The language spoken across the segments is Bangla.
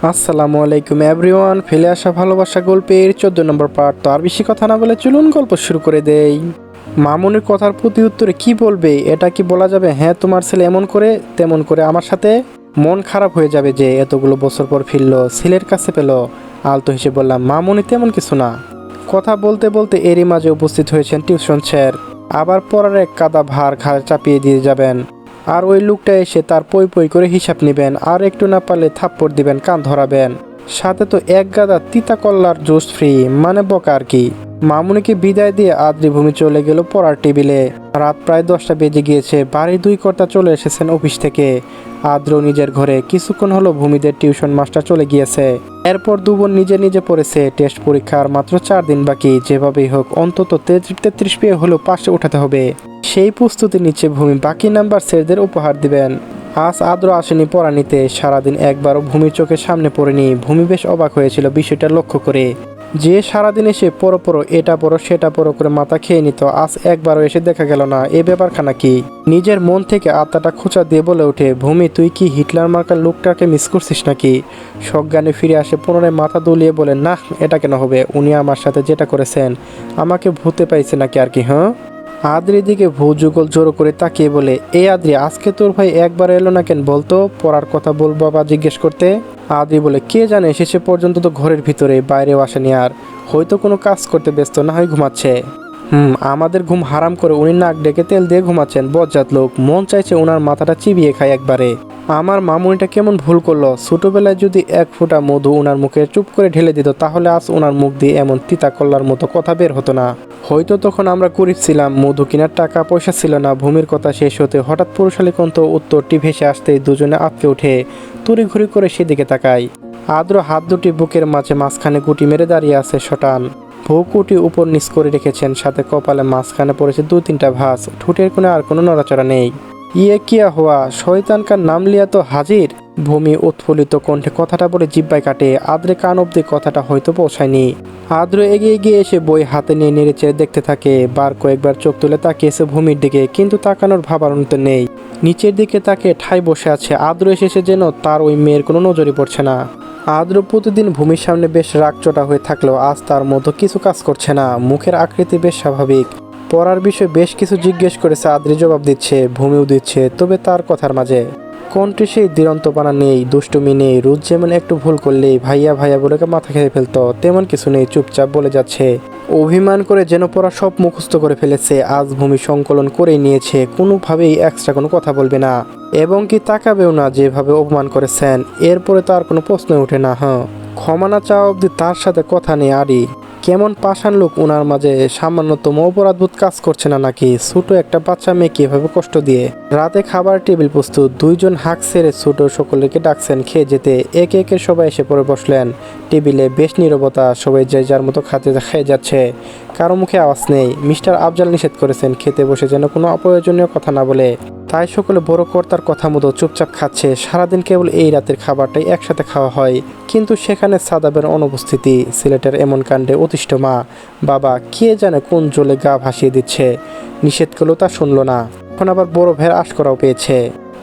আসসালামু আলাইকুম এভরিওয়ান, ফেলে আসা ভালোবাসা গল্পের 14 নম্বর পার্ট। তো আর বেশি কথা না বলে চলুন গল্প শুরু করে দেই। মামুনির কথার প্রতি উত্তরে কি বলবে? এটা কি বলা যাবে হ্যাঁ তোমার ছেলে এমন করে তেমন করে আমার সাথে? মন খারাপ হয়ে যাবে যে এতগুলো বছর পর ফিরলো, ছেলের কাছে পেল। আলতো হেসে বললাম, মামুনি তেমন কিছু না। কথা বলতে বলতে এরই মাঝে উপস্থিত হয়েছেন টিউশন স্যার। আবার পড়ার এক কাদা ভার ঘাড়ে চাপিয়ে দিয়ে যাবেন। আর ওই লোকটা এসে তার পই পই করে হিসাব নেবেন, আর একটু না পারলে থাপ্পড় দিবেন, কান ধরাবেন। সাথে তো এক গাদা তিতা কল্লার জুস ফ্রি, মানে বকা আর কি। মামুনিকে বিদায় দিয়ে আদ্রি ভূমি চলে গেল পড়ার টেবিলে। রাত প্রায় 10টা বেজে গিয়েছে। বাড়ির দুই কর্তা চলে এসেছেন অফিস থেকে। আদ্র নিজের ঘরে। কিছুক্ষণ হলো ভূমিদের টিউশন মাস্টার চলে গিয়েছে। এরপর দুবোন নিজে নিজে পড়েছে। টেস্ট পরীক্ষার মাত্র 4 দিন বাকি। যেভাবেই হোক অন্তত 33 পেয়ে হলেও পাশে উঠাতে হবে। সেই প্রস্তুতি নিচ্ছে ভূমি। বাকি নাম্বার স্যারদের উপহার দিবেন। আজ আদ্র আসেনি পড়া নিতে। সারাদিন একবারও ভূমির চোখের সামনে পড়েনি। ভূমি বেশ অবাক হয়েছিল বিষয়টা লক্ষ্য করে। যে সারাদিন এসে পড়ো পড়ো এটা পড়ো সেটা পড়ো করে মাথা খেয়ে নিত, আজ একবারও এসে দেখা গেল না। এ ব্যাপারখানা কি? নিজের মন থেকে আত্মাটা খোঁচা দিয়ে বলে ওঠে, ভূমি তুই কি হিটলার মার্কার লোকটাকে মিস করছিস নাকি? সজ্ঞানে ফিরে আসে, পুনরায় মাথা দুলিয়ে বলে, না এটা কেন হবে? উনি আমার সাথে যেটা করেছেন আমাকে ভূতে পাইছে নাকি আর কি? হ্যাঁ। আদ্রির দিকে ভুজুগল জোর করে তাকিয়ে বলে, এই আদ্রি, আজকে তোর ভাই একবার এলো না কেন বলতো? পড়ার কথা বল বাবা জিজ্ঞেস করতে। আদ্রি বলে, কে জানে, শেষে পর্যন্ত তো ঘরের ভিতরে, বাইরেও আসেনি। আর হয়তো কোনো কাজ করতে ব্যস্ত, না হয় ঘুমাচ্ছে। আমাদের ঘুম হারাম করে উনি নাক ডেকে তেল দিয়ে ঘুমাচ্ছেন। বজ্জাত লোক। মন চাইছে ওনার মাথাটা চিবিয়ে খায় একবারে। আমার মামুনিটা কেমন ভুল করলো। ছোটবেলায় যদি এক ফোঁটা মধু ওনার মুখে চুপ করে ঢেলে দিত, তাহলে আজ ওনার মুখ দিয়ে এমন তিতা কল্লার মতো কথা বের হতো না। হয়তো তখন আমরা গরিব ছিলাম, মধু কেনার টাকা পয়সা ছিল না। ভূমির কথা শেষ হতে হঠাৎ পুরুষালী কণ্ঠ উত্তরটি ভেসে আসতেই দুজনে আটকে উঠে তড়িঘড়ি করে সেদিকে তাকাই। আদ্র হাত দুটি বুকের মাঝখানে গুটি মেরে দাঁড়িয়ে আছে শটান। ভৌকুটি উপর নিচ করে রেখেছেন, সাথে কপালে মাঝখানে পড়েছে 2-3টা ভাঁজ। ঠোঁটের কোণে আর কোনো নড়াচড়া নেই। ইয়ে কিয়া হওয়া, শয়তান কার নাম লিয়া তো হাজির। ভূমি উৎফুল্লিত কণ্ঠে কথাটা বলে জিব্বায় কাটে। আদ্রে কান অব্দি কথাটা হয়তো পৌঁছায়নি। আদ্র এগিয়ে গিয়ে এসে বই হাতে নিয়ে নেড়ে চেড়ে দেখতে থাকে। বার কয়েকবার চোখ তুলে তাকিয়েছে ভূমির দিকে, কিন্তু তাকানোর ভাবারন্ত নেই। নিচের দিকে তাকে ঠাই বসে আছে। আদ্র এসেছে যেন তার ওই মেয়ের কোনো নজরই পড়ছে না। আদ্র প্রতিদিন ভূমির সামনে বেশ রাগচটা হয়ে থাকলেও আজ তার মতো কিছু কাজ করছে না। মুখের আকৃতি বেশ স্বাভাবিক। পড়ার বিষয়ে বেশ কিছু জিজ্ঞেস করেছে। আদ্রি জবাব দিচ্ছে, ভূমিও দিচ্ছে, তবে তার কথার মাঝে কণ্ঠে সেই দিরন্তপনা নেই, দুষ্টুমি নেই। রোজ যেমন একটু ভুল করলেই ভাইয়া ভাইয়া বলে মাথা খেয়ে ফেলতো, তেমন কিছু নেই। চুপচাপ বলে যাচ্ছে। অভিমান করে যেন পড়া সব মুখস্থ করে ফেলেছে। আজ ভূমি সংকলন করেই নিয়েছে। কোনোভাবেই এক্সট্রা কোনো কথা বলবে না, এবং কি তাকাবেও না যেভাবে অপমান করেছেন। এরপরে তার কোনো প্রশ্ন ওঠে না। হ্যাঁ, ক্ষমা না চাওয়া অবধি তার সাথে কথা নেই। আরই কেমন পাষাণ লোক ওনার মাঝে। সামান্যতম অপরাধবোধ কাজ করছে না নাকি? ছোট একটা বাচ্চা মেয়েকে এভাবে কষ্ট দিয়ে। রাতে খাবার টেবিল প্রস্তুত। দুইজন হাঁক ছেড়ে ছোট সকলকে ডাকছেন খেয়ে যেতে। একে একে সবাই এসে পড়ে বসলেন। টেবিলে বেশ নীরবতা। সবাই যে যার মতো খেয়ে যাচ্ছে। কারো মুখে আওয়াজ নেই। মিস্টার আফজাল নিষেধ করেছেন খেতে বসে যেন কোনো অপ্রয়োজনীয় কথা না বলে। তাই সকলে বড় কর্তার কথা মতো চুপচাপ খাচ্ছে। সারাদিন কেবল এই রাতের খাবারটাই একসাথে খাওয়া হয়, কিন্তু সেখানে সাদাবের অনুপস্থিতি। সিলেটের এমন কাণ্ডে অতিষ্ঠ মা বাবা কে জানে কোন জলে গা ভাসিয়ে দিচ্ছে। নিষেধ করলেও তা শুনল না। এখন আবার বড় ভের আশকরাও পেয়েছে।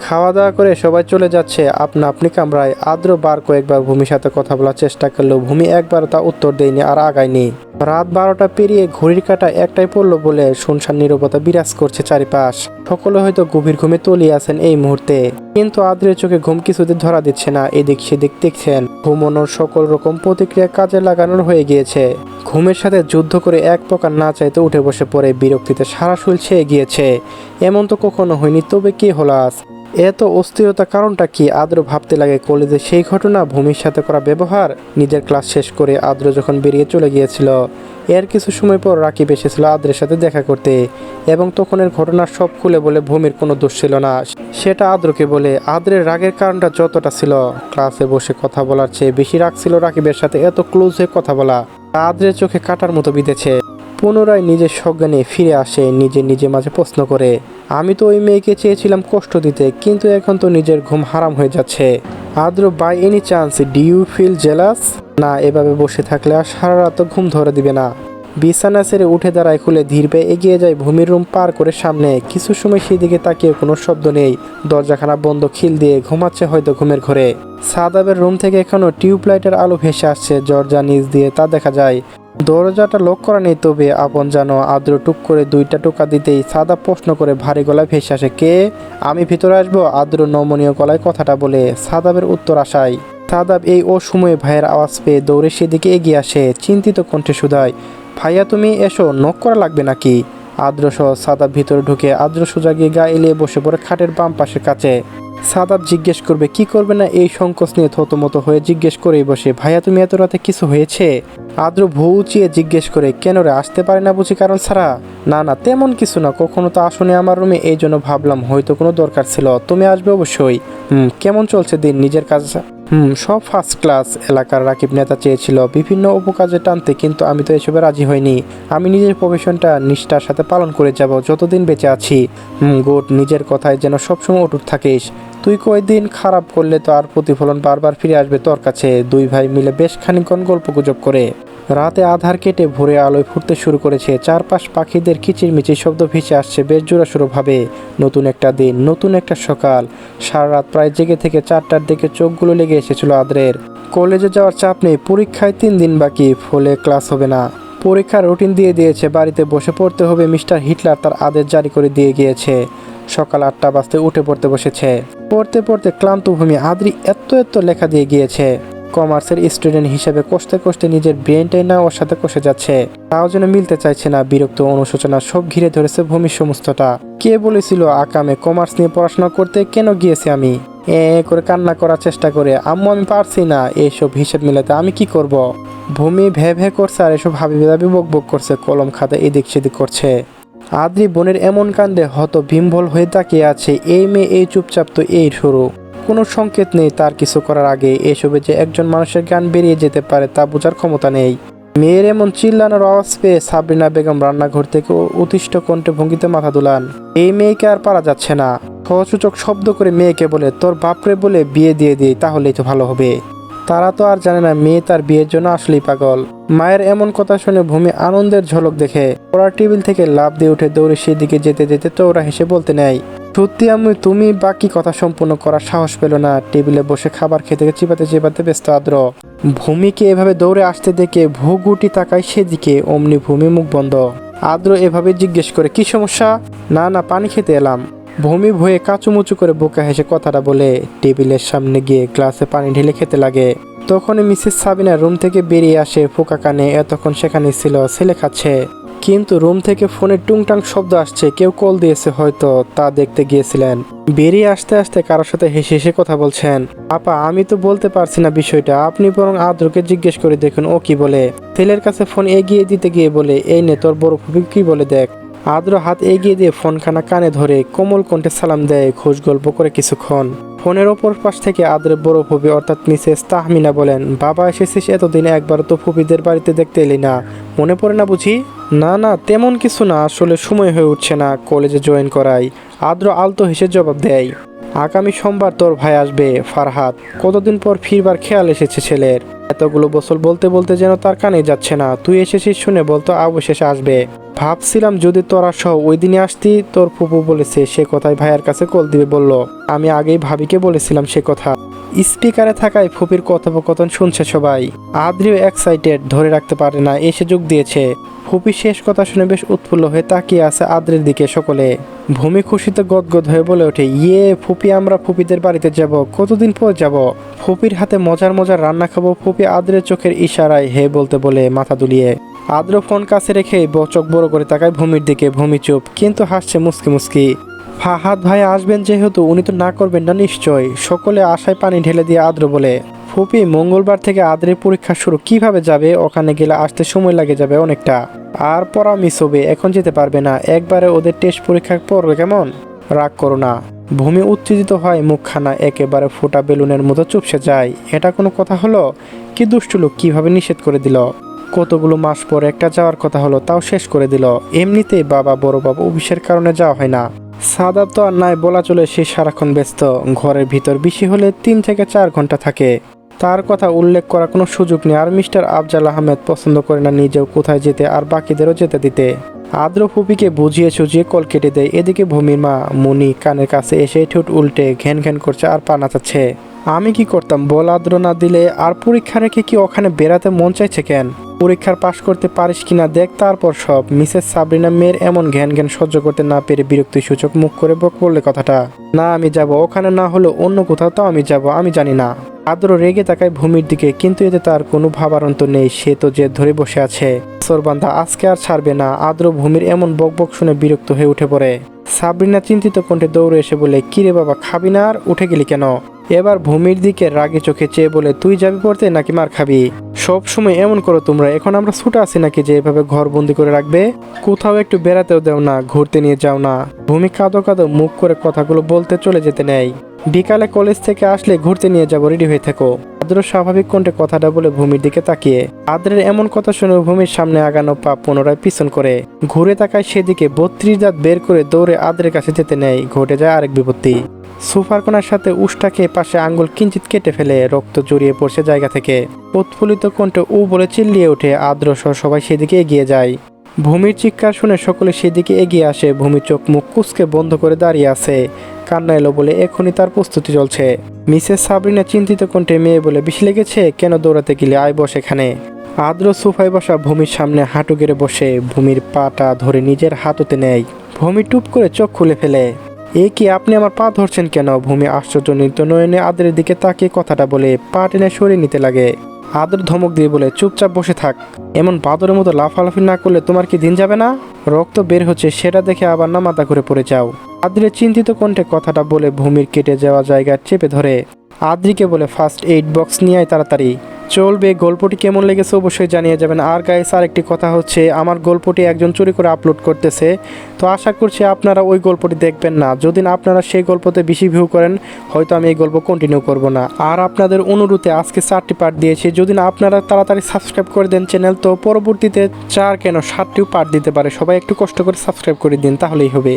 খাওয়া দাওয়া করে সবাই চলে যাচ্ছে আপনা আপনি কামরায়। আদ্র বার কয়েকবার ভূমির সাথে কথা বলার চেষ্টা করলেও ভূমি একবার তা উত্তর দেয়নি, আর আগায়নি। রাত 12টা পেরিয়ে ঘড়ির কাঁটা একটাই পড়লো বলে শুনশান নীরবতা বিরাজ করছে চারিপাশ। সকলে হয়তো গভীর ঘুমে তলিয়ে আছেন এই মুহূর্তে, কিন্তু আদ্রের চোখে ঘুম কিছুতে ধরা দিচ্ছে না। এদিক সেদিক দেখছেন। ঘুমানোর সকল রকম প্রতিক্রিয়া কাজে লাগানোর হয়ে গিয়েছে। ঘুমের সাথে যুদ্ধ করে এক প্রকার না চাইতে উঠে বসে পড়ে বিরক্তিতে সারা শরীর ছেয়ে গিয়েছে। এমন তো কখনো হয়নি। তবে কি হলো আজ? এত অস্থিরতা কারণটা কি? আদ্র ভাবতে লাগে কলেজে সেই ঘটনা, ভূমির সাথে করা ব্যবহার। নিজের ক্লাস শেষ করে আদ্র যখন বেরিয়ে চলে গিয়েছিল, এর কিছু সময় পর রাকিব এসেছিল আদ্রের সাথে দেখা করতে, এবং তখনের ঘটনার সব খুলে বলে ভূমির কোনো দোষ ছিল না সেটা আদ্রকে বলে। আদ্রের রাগের কারণটা যতটা ছিল ক্লাসে বসে কথা বলার চেয়ে বেশি রাগ ছিল রাকিবের সাথে এত ক্লোজ হয়ে কথা বলা। আদ্রের চোখে কাটার মতো বিঁধেছে। পুনরায় নিজের সজ্ঞানে ফিরে আসে। নিজে মাঝে প্রশ্ন করে, আমি তো ওই মেয়েকে চেয়েছিলাম কষ্ট দিতে, কিন্তু এখন তো নিজের ঘুম হারাম হয়ে যাচ্ছে। Adra, by any chance do you feel jealous? না, এভাবে বসে থাকলে আর সারা রাত ঘুম ধরে দিবে না। বিছানা ছেড়ে উঠে দাঁড়ায়, খুলে ধীর পায়ে এগিয়ে যায় ভূমির রুম পার করে সামনে। কিছু সময় সেদিকে তাকিয়ে কোনো শব্দ নেই, দরজাখানা বন্ধ, খিল দিয়ে ঘুমাচ্ছে হয়তো ঘুমের ঘরে। সাদাবের রুম থেকে এখনো টিউবলাইটের আলো ভেসে আসছে, দরজা নিচ দিয়ে তা দেখা যায়। দরজাটা লক করা নেই, তবে আপন জানো। আদ্র টুক করে দুইটা টোকা দিতেই সাদা প্রশ্ন করে ভারী গলায় ভেসে আসে, কে? আমি ভিতরে আসবো? আদ্র নমনীয় গলায় কথাটা বলে সাদাবের উত্তর আসায় সাদাব এই অসময়ে ভাইয়ের আওয়াজ পেয়ে দৌড়ে সেদিকে এগিয়ে আসে, চিন্তিত কণ্ঠে শুধায়, ভাইয়া তুমি এসো, নক করা লাগবে নাকি? আদ্র সহ সাদাব ভিতরে ঢুকে আদ্র সোজা গিয়ে গা এলিয়ে বসে পড়ে খাটের বাম পাশের কাছে। সাদাব জিজ্ঞেস করবে কি করবে না এই সংকোচ নিয়ে থতমত হয়ে জিজ্ঞেস করেই বসে, ভাইয়া তুমি এত রাতে কিছু হয়েছে? আদ্র ভৌ উঁচিয়ে জিজ্ঞেস করে, কেন রে, আসতে পারে না বুঝি কারণ ছাড়া? না না, তেমন কিছু না, কখনো তো আসনি আমার রুমে, এই জন্য ভাবলাম হয়তো কোনো দরকার ছিল। তুমি আসবে অবশ্যই। কেমন চলছে দিন? নিজের কাজ? সব ফার্স্ট ক্লাস। এলাকার রাকিব নেতা চেয়েছিল বিভিন্ন উপকাজে টানতে, কিন্তু আমি তো এসবে রাজি হইনি। আমি নিজের প্রফেশনটা নিষ্ঠার সাথে পালন করে যাব যতদিন বেঁচে আছি। গুড, নিজের কথায় যেন সবসময় অটুট থাকিস। তুই কয়েকদিন খারাপ করলে তো আর প্রতিফলন বারবার ফিরে আসবে তোর কাছে। দুই ভাই মিলে বেশ খানিকক্ষণ গল্পগুজব করে রাতে আধার কেটে ভোরে আলোয় ফুটতে শুরু করেছে। চারপাশ পাখিদের কিচিরমিচির শব্দ ভেসে আসছে বেশ জোরাসোরো ভাবে। নতুন একটা দিন, নতুন একটা সকাল। সারা রাত প্রায় জেগে থেকে 4টার দিকে চোখগুলো লেগে এসেছিল আদ্রের। কলেজে যাওয়ার চাপ নেই, পরীক্ষায় 3 দিন বাকি, ফলে ক্লাস হবে না। পরীক্ষার রুটিন দিয়ে দিয়েছে, বাড়িতে বসে পড়তে হবে। মিস্টার হিটলার তার আদেশ জারি করে দিয়ে গিয়েছে। সকাল 8টা বাজতে উঠে পড়তে বসেছে। পড়তে পড়তে ক্লান্ত ভূমি আদ্রি এত লেখা দিয়ে গিয়েছে। কমার্সের স্টুডেন্ট হিসেবে কষ্টে কষ্টে নিজের ব্রেনটাই না ওর সাথে কষে যাচ্ছে, তাও যেন মিলতে চাইছে না। বিরক্ত, অনুশোচনা সব ঘিরে ধরেছে ভূমির সমস্তটা। কে বলেছিল আকামে কমার্স নিয়ে পড়াশোনা করতে? কেন গিয়েছি আমি? করে কান্না করার চেষ্টা করে, আম্মু আমি পারছি না এইসব হিসেব মিলাতে, আমি কি করব? ভূমি ভে করছে আর এসব হাবিবি দাবি বক করছে, কলম খাতা এদিক সেদিক করছে। আদ্রি বোনের এমন কাণ্ডে হত বিম্বল হয়ে তাকিয়ে আছে। এই মেয়ে এই চুপচাপ তো এই শুরু, কোনো সংকেত নেই তার কিছু করার আগে। এসবে যে একজন মানুষের জ্ঞান বেরিয়ে যেতে পারে তা বোঝার ক্ষমতা নেই। মেয়ের এমন চিল্লানোর আওয়াজ পেয়ে সাবরিনা বেগম রান্নাঘর থেকে উতিষ্ঠ কণ্ঠে ভঙ্গিতে মাথা দুলান। এই মেয়েকে আর পারা যাচ্ছে না। সূচক শব্দ করে মেয়েকে বলে, তোর বাপরে বলে বিয়ে দিয়ে দিই, তাহলেই তো ভালো হবে। তারা তো আর জানে না মেয়ে তার বিয়ের জন্য আসলেই পাগল। মায়ের এমন কথা শুনে ভূমি আনন্দের ঝলক দেখে পড়ার টেবিল থেকে লাফ দিয়ে উঠে দৌড়ে সেদিকে যেতে যেতে চৌরা হেসে বলতে নেয়, সত্যি আমি তুমি বাকি কথা সম্পূর্ণ করার সাহস পেল না। টেবিলে বসে খাবার খেতে চিবাতে চিবাতে ব্যস্ত আদ্র। ভূমিকে এভাবে দৌড়ে আসতে দেখে ভূগুটি তাকায় সেদিকে, অমনি ভূমি মুখ বন্ধ। আদ্র এভাবে জিজ্ঞেস করে, কি সমস্যা? না না, পানি খেতে এলাম। ভূমি ভয়ে কাঁচুমুচু করে বোকা হেসে কথাটা বলে টেবিলের সামনে গিয়ে গ্লাসে পানি ঢেলে খেতে লাগে। তখনই মিসেস সাবিনা রুম থেকে বেরিয়ে আসে ফোকা কানে। এতক্ষণ সেখানে ছিল, ছেলে খাচ্ছে। কিন্তু রুম থেকে ফোনের টুংটাং শব্দ আসছে, কেউ কল দিয়েছে হয়তো, তা দেখতে গিয়েছিলেন। বেরিয়ে আসতে আসতে কারোর সাথে হেসে হেসে কথা বলছেন। আপা আমি তো বলতে পারছি না বিষয়টা, আপনি বরং আদ্রকে জিজ্ঞেস করে দেখুন ও কি বলে। ছেলের কাছে ফোন এগিয়ে দিতে গিয়ে বলে, এই নে তোর বড় ফুপি কি বলে দেখ। আদ্র হাত এগিয়ে দিয়ে ফোনখানা কানে ধরে কোমল কণ্ঠে সালাম দেয়, খোঁজ গল্প করে কিছুক্ষণ। ফোনের ওপর পাশ থেকে আদ্রের বড় ফুপি অর্থাৎ মিসেস তাহমিনা বলেন, বাবা এসেছিস এতদিন, একবার তো ফুপিদের বাড়িতে দেখতে এলি না, মনে পড়ে না বুঝি? না না, তেমন কিছু না, আসলে সময় হয়ে উঠছে না, কলেজে জয়েন করাই। আদ্র আলতো হেসে জবাব দেয়, আগামী সোমবার তোর ভাই আসবে ফারহাদ, কতদিন পর ফিরবার খেয়াল এসেছে ছেলের। এতগুলো বছর বলতে বলতে যেন তার কানে যাচ্ছে না। তুই এসেছিস শুনে বলতো অবশেষে আসবে। ভাবছিলাম যদি তোরা সহ ওই দিনে আসতি, তোর ফুপু বলেছে সে কথাই ভাইয়ের কাছে কল দিবে বলল। আমি আগেই ভাবিকে বলেছিলাম সে কথা। স্পিকারে থাকায় ফুপির কথোপকথন শুনছে সবাই। আদ্রিও এক্সাইটেড, ধরে রাখতে পারে না, এসে যোগ দিয়েছে। ফুপি শেষ কথা শুনে বেশ উৎফুল্ল হয়ে তাকিয়ে আছে আদ্রির দিকে সকলে। ভূমি খুশিতে গদগদ হয়ে বলে ওঠে, ইয়ে ফুপি, আমরা ফুপিদের বাড়িতে যাব, কতদিন পর যাব। ফুপির হাতে মজার মজার রান্না খাবো। ফুপি আদ্রের চোখের ইশারায় হে বলতে বলে মাথা দুলিয়ে। আদ্র ফোন কাছে রেখে চোখ বড় করে তাকায় ভূমির দিকে। ভূমি চুপ, কিন্তু হাসছে মুস্কি মুস্কি। ফাহাদ ভাই আসবেন যেহেতু, উনি তো না করবেন না নিশ্চয়। সকলে আশায় পানি ঢেলে দিয়ে আদ্র বলে, ফুপি মঙ্গলবার থেকে আদ্রের পরীক্ষা শুরু, কিভাবে যাবে? ওখানে গেলে আসতে সময় লাগে যাবে অনেকটা, আর পড়া মিস হবে, এখন যেতে পারবে না। একবারে ওদের টেস্ট পরীক্ষা পড়বে কেমন? রাগ করো না। ভূমি উত্তেজিত হয়, মুখখানা একেবারে ফোটা বেলুনের মতো চুপসে যায়। এটা কোনো কথা হলো? কি দুষ্টু লোক, কিভাবে নিষেধ করে দিল। কতগুলো মাস পর একটা যাওয়ার কথা হলো, তাও শেষ করে দিল। এমনিতেই বাবা বড় বাবা অফিসের কারণে যাওয়া হয় না। সাদা তো আর নাই বলা চলে, সে সারাক্ষণ ব্যস্ত। ঘরের ভিতর বেশি হলে 3 থেকে 4 ঘন্টা থাকে। তার কথা উল্লেখ করার কোনো সুযোগ নেই। আর মিস্টার আফজাল আহমেদ পছন্দ করে না নিজেও কোথায় যেতে আর বাকিদেরও যেতে দিতে। আদ্র ফুপিকে বুঝিয়ে সুঝিয়ে কল কেটে দেয়। এদিকে ভূমির মা মুনি কানের কাছে এসে ঠোঁট উল্টে ঘ্যান ঘ্যান করছে আর পা নাচাচ্ছে। আমি কি করতাম বল আদ্র না দিলে? আর পরীক্ষা রেখে কি ওখানে বেড়াতে মন চাইছে কেন? পরীক্ষার পাশ করতে পারিস কিনা দেখ, তারপর সব। মিসেস সাবরিনা মেয়ের এমন ঘ্যান ঘ্যান সহ্য করতে না পেরে বিরক্তি সূচক মুখ করে বললে কথাটা। না আমি যাব, ওখানে না হলেও অন্য কোথাও তো আমি যাব, আমি জানি না। আদ্র রেগে তাকায় ভূমির দিকে, কিন্তু এতে তার কোনো ভাবারন্ত নেই। সে তো জেদ ধরে বসে আছে। সরবান্ধা আজকে আর ছাড়বে না। আদ্র ভূমির এমন বকবক শুনে বিরক্ত হয়ে উঠে পড়ে। সাবরিনা চিন্তিত কণ্ঠে দৌড়ে এসে বলে, কিরে বাবা খাবি না আর উঠে গেলি কেন? এবার ভূমির দিকে রাগে চোখে চেয়ে বলে, তুই যাবি পড়তে নাকি মার খাবি? সব সময় এমন করো তোমরা, এখন আমরা ছুটে আছি নাকি যে এভাবে ঘর বন্দি করে রাখবে? কোথাও একটু বেড়াতেও দেও না, ঘুরতে নিয়ে যাও না। ভূমি কাঁদো কাঁদো মুখ করে কথাগুলো বলতে চলে যেতে নেয়। বিকালে কলেজ থেকে আসলে ঘুরতে নিয়ে যাবো, রেডি হয়ে থেকো। আদ্র স্বাভাবিক কণ্ঠে কথাটা বলে ভূমির দিকে তাকিয়ে। আদ্রের এমন কথা শুনে ভূমির সামনে আগানো পা পুনরায় পিছন করে ঘুরে তাকায় সেদিকে। 32 দাঁত বের করে দৌড়ে আদ্রের কাছে যেতে নেয়। ঘটে যায় আরেক বিপত্তি। সোফার কোণার সাথে উষ্টাকে পাশে আঙ্গুল কিঞ্চিত কেটে ফেলে রক্ত জড়িয়ে পড়ছে জায়গা থেকে। উৎফুল্লিত কণ্ঠে ও বলে চিল্লিয়ে ওঠে। আদ্র সহ সবাই সেদিকে এগিয়ে যায়। ভূমির চিৎকার শুনে সকলে সেদিকে এগিয়ে আসে। ভূমি চোখ মুখ কুঁচকে বন্ধ করে দাঁড়িয়ে আছে। কান্না এলো বলে এখনই তার প্রস্তুতি চলছে। মিসেস সাবরিনা চিন্তিত কণ্ঠে মেয়ে বলে, বেশি লেগেছে? কেন দৌড়াতে গেলে? আয় বস এখানে। আদ্র সোফায় বসা ভূমির সামনে হাঁটু গেড়ে বসে ভূমির পাটা ধরে নিজের হাততে নেয়। ভূমি টুপ করে চোখ খুলে ফেলে। এ কি, আপনি আমার পা ধরছেন কেন? ভূমি আশ্চর্যজনিত নয়নে আদ্রের দিকে তাকিয়ে কথাটা বলে পা টেনে সরিয়ে নিতে লাগে। আদ্র ধমক দিয়ে বলে, চুপচাপ বসে থাক। এমন বাদরের মতো লাফালাফি না করলে তোমার কি দিন যাবে না? রক্ত বের হচ্ছে, সেটা দেখে আবার না মাথা ঘুরে পড়ে যাও। আদ্রের চিন্তিত কণ্ঠে কথাটা বলে ভূমির কেটে যাওয়া জায়গা চেপে ধরে। আদ্রিকে বলে, ফার্স্ট এইড বক্স নিয়ে আয় তাড়াতাড়ি। চলবে। গল্পটি কেমন লেগেছে অবশ্যই জানিয়ে যাবেন। আর গাইস, আরেকটি কথা হচ্ছে, আমার গল্পটি একজন চুরি করে আপলোড করতেছে, তো আশা করছি আপনারা ওই গল্পটি দেখবেন না। যদি না আপনারা সেই গল্পতে বেশি ভিউ করেন, হয়তো আমি এই গল্প কন্টিনিউ করব না। আর আপনাদের অনুরোধে আজকে 4টি পার্ট দিয়েছি। যদি না আপনারা তাড়াতাড়ি সাবস্ক্রাইব করে দেন চ্যানেল, তো পরবর্তীতে 4 কেন 7টিও পার্ট দিতে পারে। সবাই একটু কষ্ট করে সাবস্ক্রাইব করে দিন, তাহলেই হবে।